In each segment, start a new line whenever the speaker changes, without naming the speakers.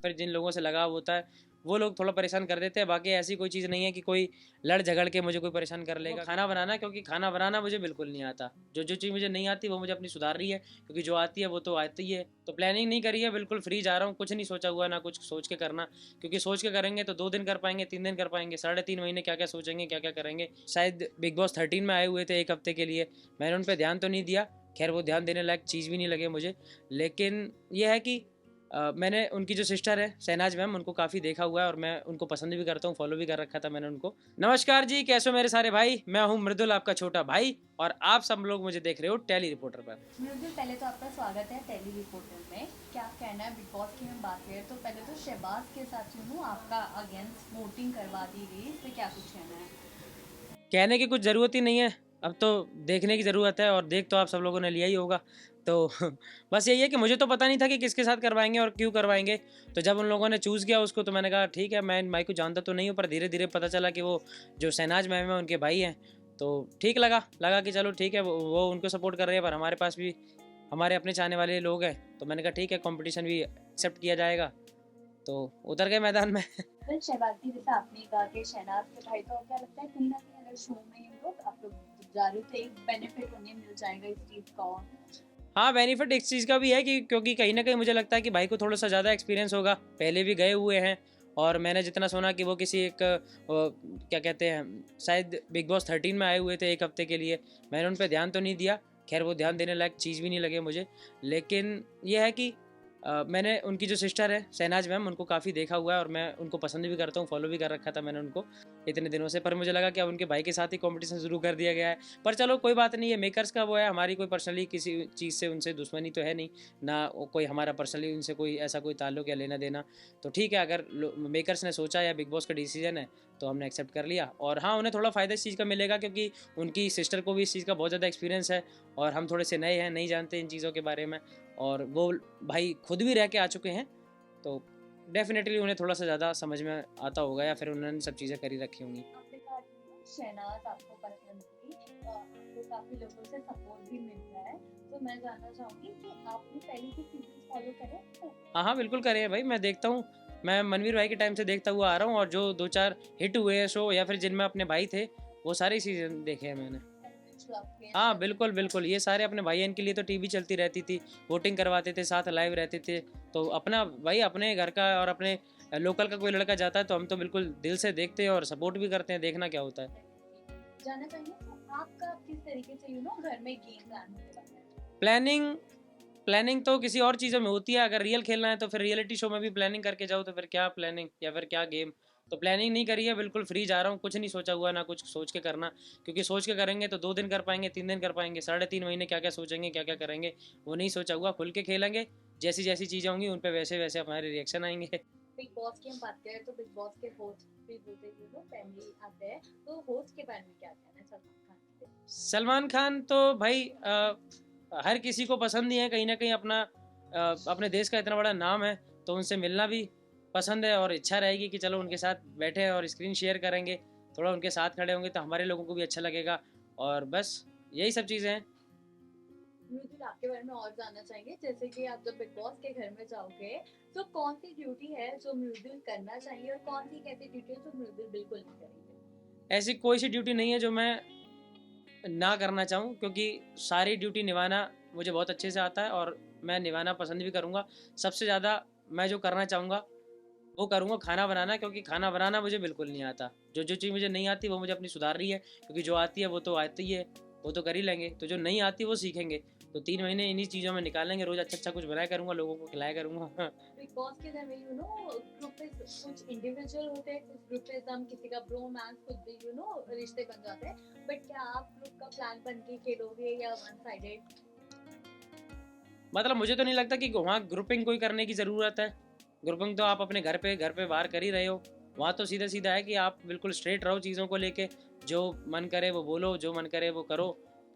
फिर जिन लोगों से लगाव होता है वो लोग थोड़ा परेशान कर देते हैं। बाकी ऐसी कोई चीज़ नहीं है कि कोई लड़ झगड़ के मुझे कोई परेशान कर लेगा। खाना बनाना, क्योंकि खाना बनाना मुझे बिल्कुल नहीं आता। जो जो चीज़ मुझे नहीं आती वो मुझे अपनी सुधार रही है, क्योंकि जो आती है वो तो आती है। तो प्लानिंग नहीं करी है, बिल्कुल फ्री जा रहा हूँ, कुछ नहीं सोचा हुआ, ना कुछ सोच के करना। क्योंकि सोच के करेंगे तो 2 दिन कर पाएंगे, 3 दिन कर पाएंगे, 3.5 महीने क्या क्या सोचेंगे, क्या क्या करेंगे। शायद बिग बॉस 13 में आए हुए थे 1 हफ्ते के लिए, मैंने उन पर ध्यान तो नहीं दिया। खैर वो ध्यान देने लायक चीज़ भी नहीं लगे मुझे। लेकिन यह है कि मैंने उनकी जो सिस्टर है शहनाज मैम, उनको काफ़ी देखा हुआ है और मैं उनको पसंद भी करता हूँ, फॉलो भी कर रखा था मैंने उनको। नमस्कार जी, कैसे हो मेरे सारे भाई? मैं हूँ मृदुल, आपका छोटा भाई, और आप सब लोग मुझे देख रहे हो टेली रिपोर्टर पर।
मृदुल, पहले तो आपका स्वागत है टेली रिपोर्टर में। क्या कहना है बिग बॉस की हम बात करें तो पहले तो शहबाज के साथ आपका अगेंस्ट वोटिंग करवा दी गई, इस पर क्या कुछ कहना है?
कहने की कुछ ज़रूरत ही नहीं है, अब तो देखने की ज़रूरत है, और देख तो आप सब लोगों ने लिया ही होगा। तो बस यही है कि मुझे तो पता नहीं था कि किसके साथ करवाएंगे और क्यों करवाएंगे। तो जब उन लोगों ने चूज़ किया उसको, तो मैंने कहा ठीक है, मैं माई को जानता तो नहीं हूँ, पर धीरे धीरे पता चला कि वो जो शहनाज मैम है उनके भाई हैं। तो ठीक लगा कि चलो ठीक है, वो उनको सपोर्ट कर रहे हैं, पर हमारे पास भी हमारे अपने चाहने वाले लोग हैं। तो मैंने कहा ठीक है, कंपटीशन भी एक्सेप्ट किया जाएगा। तो उतर गए मैदान में।
फिर शहबाज की, जैसे आपने कहा कि शहनाज के भाई, तो क्या लगता है कहीं ना कहीं अगर शो में आप लोग जा रहे हो तो एक बेनिफिट उन्हें मिल जाएगा इस चीज़ का?
हाँ, बेनिफिट इस चीज़ का भी है कि क्योंकि कहीं ना कहीं मुझे लगता है कि भाई को थोड़ा सा ज़्यादा एक्सपीरियंस होगा, पहले भी गए हुए हैं। और मैंने जितना सुना कि वो किसी एक क्या कहते हैं, शायद बिग बॉस 13 में आए हुए थे 1 हफ्ते के लिए, मैंने उन पर ध्यान तो नहीं दिया। खैर वो ध्यान देने लायक चीज़ भी नहीं लगे मुझे। लेकिन यह है कि मैंने उनकी जो सिस्टर है शहनाज मैम, उनको काफ़ी देखा हुआ है और मैं उनको पसंद भी करता हूँ, फॉलो भी कर रखा था मैंने उनको इतने दिनों से। पर मुझे लगा कि अब उनके भाई के साथ ही कंपटीशन शुरू कर दिया गया है। पर चलो कोई बात नहीं है, मेकर्स का वो है, हमारी कोई पर्सनली किसी चीज़ से उनसे दुश्मनी तो है नहीं ना, कोई हमारा पर्सनली उनसे कोई ऐसा कोई ताल्लुक या लेना देना। तो ठीक है, अगर मेकर्स ने सोचा या बिग बॉस का डिसीजन है तो हमने एक्सेप्ट कर लिया। और हाँ, उन्हें थोड़ा फ़ायदा इस चीज़ का मिलेगा, क्योंकि उनकी सिस्टर को भी इस चीज़ का बहुत ज़्यादा एक्सपीरियंस है, और हम थोड़े से नए हैं, नहीं जानते इन चीज़ों के बारे में। और वो भाई खुद भी रह के आ चुके हैं, तो डेफिनेटली उन्हें थोड़ा सा ज़्यादा समझ में आता होगा, या फिर उन्होंने सब चीज़ें करी रखी होंगी।
आपने कहा कि शहनाज आपको पसंद थी, आपको काफी लोगों से सपोर्ट भी मिल रहा है, तो मैं जानना चाहूंगी कि आपने पहले के सीजन फॉलो करे हैं?
हाँ हाँ, बिल्कुल करे हैं भाई, मैं देखता हूँ। मैं मनवीर भाई के टाइम से देखता हुआ आ रहा हूँ, और जो 2-4 हिट हुए हैं शो, या फिर जिनमें अपने भाई थे, वो सारे सीजन देखे हैं मैंने।
जो आपके
हाँ बिल्कुल बिल्कुल, ये सारे अपने भाई इनके लिए तो टीवी चलती रहती थी, वोटिंग करवाते थे, साथ लाइव रहते थे। तो अपना भाई, अपने घर का और अपने लोकल का कोई लड़का जाता है तो हम तो बिल्कुल दिल से देखते हैं और सपोर्ट भी करते हैं, देखना क्या होता है।
जानना चाहिए तो आपका किस तरीके से घर में गेम प्लान होने वाला है?
प्लानिंग प्लानिंग तो किसी और चीज़ों में होती है, अगर रियल खेलना है तो फिर रियलिटी शो में भी प्लानिंग करके जाओ, तो फिर क्या प्लानिंग या फिर क्या गेम। तो प्लानिंग नहीं करी है, बिल्कुल फ्री जा रहा हूँ, कुछ नहीं सोचा हुआ, ना कुछ सोच के करना। क्योंकि सोच के करेंगे तो 2 दिन कर पाएंगे, 3 दिन कर पाएंगे, 3.5 महीने क्या क्या सोचेंगे, क्या क्या करेंगे, वो नहीं सोचा हुआ। खुल के खेलेंगे, जैसी जैसी चीज़ें होंगी उन पर वैसे वैसे हमारे रिएक्शन आएंगे।
बिग बॉस की हम बात करें तो बिग बॉस के होस्ट भी होते फैमिली आते हैं, तो होस्ट के बारे में क्या कहना है सलमान खान के?
सलमान खान तो भाई हर किसी को पसंद ही है, कहीं ना कहीं अपना अपने देश का इतना बड़ा नाम है, तो उनसे मिलना भी पसंद है, और इच्छा रहेगी कि चलो उनके साथ बैठे और स्क्रीन शेयर करेंगे, थोड़ा उनके साथ खड़े होंगे तो हमारे लोगों को भी अच्छा लगेगा। और बस यही सब चीज़ें हैं।
म्यूजिक आपके बारे में और जानना चाहेंगे, जैसे कि आप जब बिग बॉस के घर में जाओगे तो कौन सी ड्यूटी है जो म्यूजिक करना चाहिए और कौन सी ऐसी ड्यूटी है जो म्यूजिक बिल्कुल नहीं करेंगे?
ऐसी कोई सी ड्यूटी नहीं है जो मैं ना करना चाहूँ, क्योंकि सारी ड्यूटी निभाना मुझे बहुत अच्छे से आता है, और मैं निभाना पसंद भी करूँगा। सबसे ज़्यादा मैं जो करना चाहूँगा वो करूँगा खाना बनाना, क्योंकि खाना बनाना मुझे बिल्कुल नहीं आता। जो जो चीज़ मुझे नहीं आती वो मुझे अपनी सुधार रही है, क्योंकि जो आती है वो तो आती है, वो तो कर ही लेंगे। तो जो नहीं आती वो सीखेंगे। तो 3 महीने इन्हीं चीज़ों में निकालेंगे, रोज़ अच्छा अच्छा कुछ बनाया करूँगा, लोगों को खिलाया करूँगा।
बिग बॉस के घर में ग्रुप में कुछ इंडिविजुअल होते हैं, कुछ ग्रुप में हम किसी का ब्रोमांस कुछ भी रिश्ते बन जाते हैं, बट क्या आप ग्रुप का प्लान बन के खेलोगे या वन साइडेड?
मतलब मुझे तो नहीं लगता कि वहाँ ग्रुपिंग कोई करने की ज़रूरत है। ग्रुपिंग तो आप अपने घर पे बाहर कर ही रहे हो। वहाँ तो सीधा सीधा है कि आप बिल्कुल स्ट्रेट रहो चीज़ों को लेके, जो मन करे वो बोलो, जो मन करे वो करो,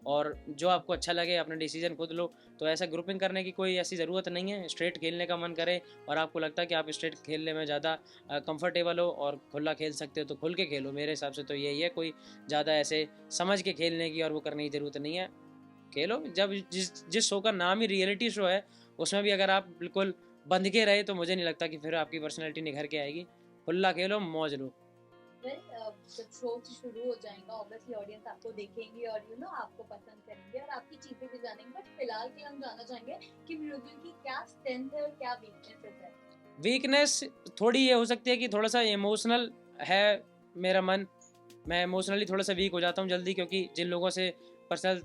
और जो आपको अच्छा लगे अपना डिसीजन खुद लो। तो ऐसा ग्रुपिंग करने की कोई ऐसी ज़रूरत नहीं है। स्ट्रेट खेलने का मन करे और आपको लगता है कि आप स्ट्रेट खेलने में ज़्यादा कंफर्टेबल हो और खुला खेल सकते हो तो खुल के खेलो। मेरे हिसाब से तो यही है, कोई ज़्यादा ऐसे समझ के खेलने की और वो करने की ज़रूरत नहीं है। खेलो। जब जिस जिस शो का नाम ही रियलिटी शो है, उसमें भी अगर आप बिल्कुल बंध के रहे तो मुझे नहीं लगता कि फिर आपकी पर्सनैलिटी निखर के आएगी। खुला खेलो, मौज लो।
जब शो शुरू हो जाएगा ऑब्वियसली ऑडियंस आपको देखेंगे और आपको पसंद करेंगे और आपकी चीजें भी जानेंगे, बट फिलहाल के लिए हम जानना चाहेंगे कि म्यूजिक की क्या स्ट्रेंथ है और क्या वीकनेसेस है।
वीकनेस थोड़ी ये हो सकती है कि थोड़ा सा इमोशनल है मेरा मन। मैं इमोशनली थोड़ा सा वीक हो जाता हूँ जल्दी, क्योंकि जिन लोगों से पर्सनल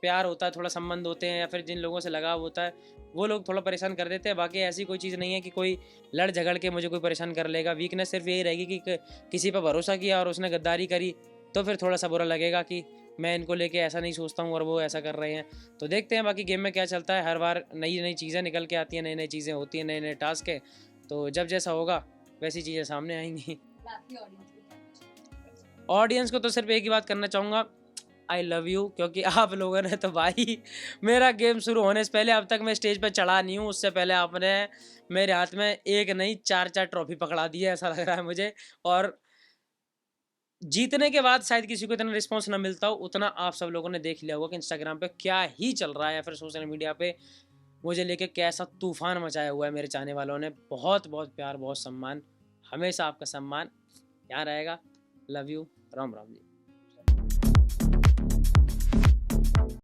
प्यार होता है, थोड़ा संबंध होते हैं या फिर जिन लोगों से लगाव होता है, वो लोग थोड़ा परेशान कर देते हैं। बाकी ऐसी कोई चीज़ नहीं है कि कोई लड़ झगड़ के मुझे कोई परेशान कर लेगा। वीकनेस सिर्फ यही रहेगी कि किसी पर भरोसा किया और उसने गद्दारी करी, तो फिर थोड़ा सा बुरा लगेगा कि मैं इनको लेके ऐसा नहीं सोचता हूँ और वो ऐसा कर रहे हैं। तो देखते हैं बाकी गेम में क्या चलता है। हर बार नई नई चीज़ें निकल के आती हैं, नई नई चीज़ें होती हैं, नए नए टास्क है। तो जब जैसा होगा वैसी चीज़ें सामने आएंगी। ऑडियंस को तो सिर्फ एक ही बात करना चाहूँगा, आई लव यू, क्योंकि आप लोगों ने तो भाई मेरा गेम शुरू होने से पहले, अब तक मैं स्टेज पर चढ़ा नहीं हूँ, उससे पहले आपने मेरे हाथ में एक नहीं चार चार ट्रॉफी पकड़ा दी है, ऐसा लग रहा है मुझे। और जीतने के बाद शायद किसी को इतना रिस्पॉन्स ना मिलता हो, उतना आप सब लोगों ने देख लिया होगा कि इंस्टाग्राम पे क्या ही चल रहा है या फिर सोशल मीडिया पे मुझे लेके कैसा तूफान मचाया हुआ है मेरे चाहने वालों ने। बहुत बहुत प्यार, बहुत सम्मान, हमेशा आपका सम्मान यहाँ रहेगा। Love you, Ram Ram ji.